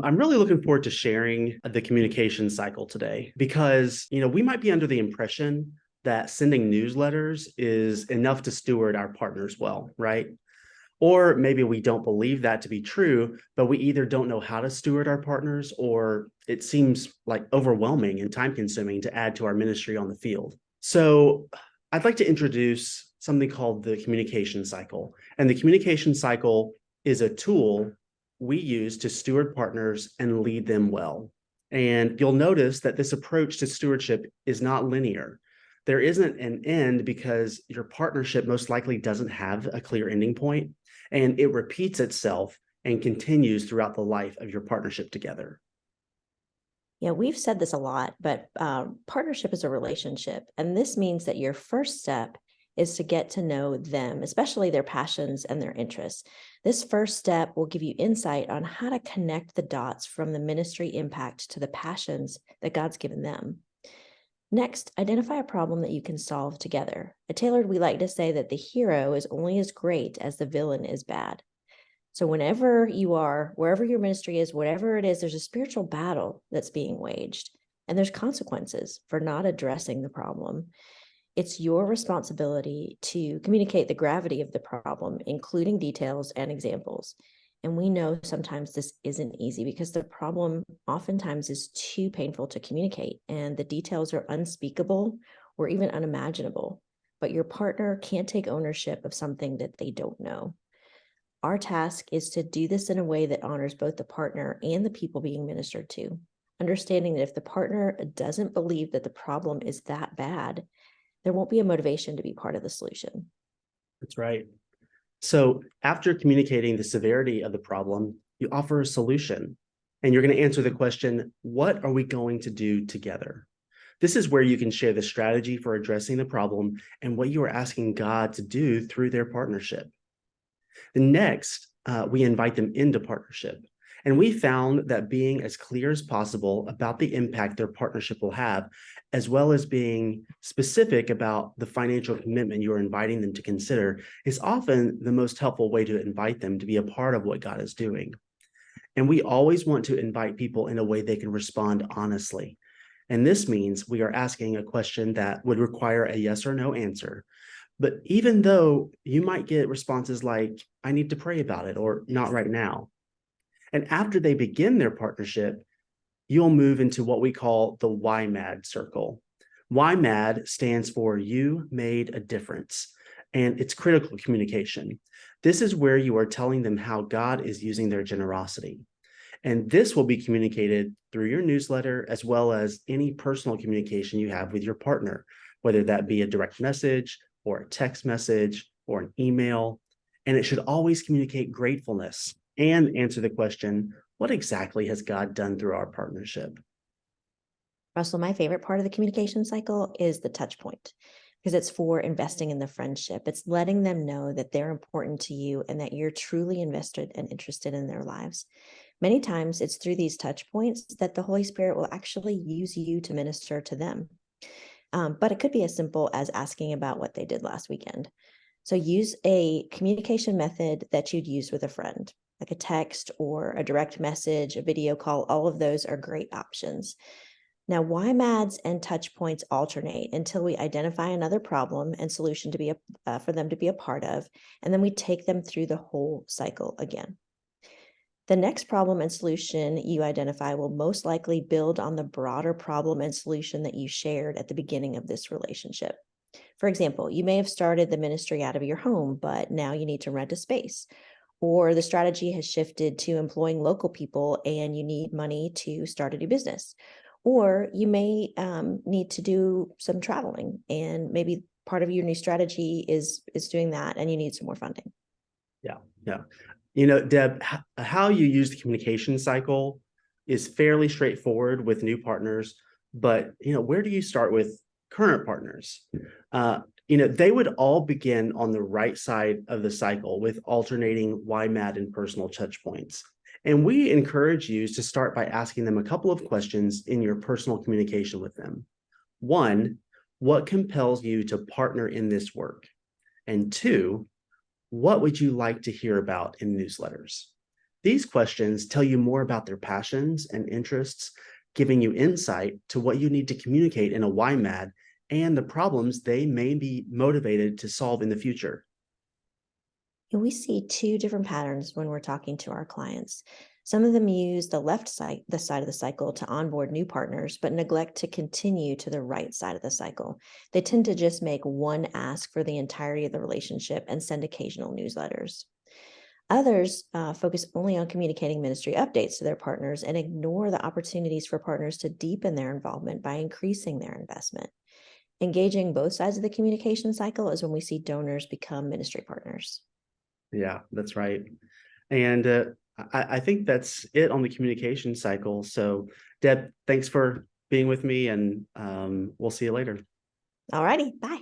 I'm really looking forward to sharing the communication cycle today because, we might be under the impression that sending newsletters is enough to steward our partners well, right? Or maybe we don't believe that to be true, but we either don't know how to steward our partners or it seems like overwhelming and time consuming to add to our ministry on the field. So I'd like to introduce something called the communication cycle. And the communication cycle is a tool we use to steward partners and lead them well. And you'll notice that this approach to stewardship is not linear. There isn't an end because your partnership most likely doesn't have a clear ending point, and it repeats itself and continues throughout the life of your partnership together. Yeah, we've said this a lot, but partnership is a relationship. And this means that your first step is to get to know them, especially their passions and their interests. This first step will give you insight on how to connect the dots from the ministry impact to the passions that God's given them. Next, identify a problem that you can solve together. At Tailored, we like to say that the hero is only as great as the villain is bad. So whenever you are, wherever your ministry is, whatever it is, there's a spiritual battle that's being waged, and there's consequences for not addressing the problem. It's your responsibility to communicate the gravity of the problem, including details and examples. And we know sometimes this isn't easy because the problem oftentimes is too painful to communicate, and the details are unspeakable or even unimaginable. But your partner can't take ownership of something that they don't know. Our task is to do this in a way that honors both the partner and the people being ministered to, understanding that if the partner doesn't believe that the problem is that bad, there won't be a motivation to be part of the solution. That's right. So after communicating the severity of the problem, you offer a solution, and you're going to answer the question, what are we going to do together? This is where you can share the strategy for addressing the problem and what you are asking God to do through their partnership. Next, we invite them into partnership. And we found that being as clear as possible about the impact their partnership will have, as well as being specific about the financial commitment you're inviting them to consider, is often the most helpful way to invite them to be a part of what God is doing. And we always want to invite people in a way they can respond honestly. And this means we are asking a question that would require a yes or no answer. But even though you might get responses like, I need to pray about it, or not right now. And after they begin their partnership, you'll move into what we call the YMAD circle. YMAD stands for You Made a Difference, and it's critical communication. This is where you are telling them how God is using their generosity. And this will be communicated through your newsletter, as well as any personal communication you have with your partner, whether that be a direct message or a text message or an email. And it should always communicate gratefulness and answer the question, what exactly has God done through our partnership? Russell, my favorite part of the communication cycle is the touch point, because it's for investing in the friendship. It's letting them know that they're important to you and that you're truly invested and interested in their lives. Many times it's through these touch points that the Holy Spirit will actually use you to minister to them. But it could be as simple as asking about what they did last weekend. So use a communication method that you'd use with a friend, like a text or a direct message, a video call. All of those are great options. Now, YMADs and touch points alternate until we identify another problem and solution to be for them to be a part of, and then we take them through the whole cycle again. The next problem and solution you identify will most likely build on the broader problem and solution that you shared at the beginning of this relationship. For example, you may have started the ministry out of your home, but now you need to rent a space. Or the strategy has shifted to employing local people and you need money to start a new business. Or you may need to do some traveling, and maybe part of your new strategy is doing that and you need some more funding. Yeah. Deb, how you use the communication cycle is fairly straightforward with new partners, but, where do you start with current partners? They would all begin on the right side of the cycle with alternating YMAD and personal touch points. And we encourage you to start by asking them a couple of questions in your personal communication with them. One, what compels you to partner in this work? And two, what would you like to hear about in newsletters? These questions tell you more about their passions and interests, giving you insight to what you need to communicate in a YMAD and the problems they may be motivated to solve in the future. And we see two different patterns when we're talking to our clients. Some of them use the left side, the side of the cycle to onboard new partners, but neglect to continue to the right side of the cycle. They tend to just make one ask for the entirety of the relationship and send occasional newsletters. Others focus only on communicating ministry updates to their partners and ignore the opportunities for partners to deepen their involvement by increasing their investment. Engaging both sides of the communication cycle is when we see donors become ministry partners. Yeah, that's right. And I think that's it on the communication cycle. So, Deb, thanks for being with me, and we'll see you later. All righty, bye.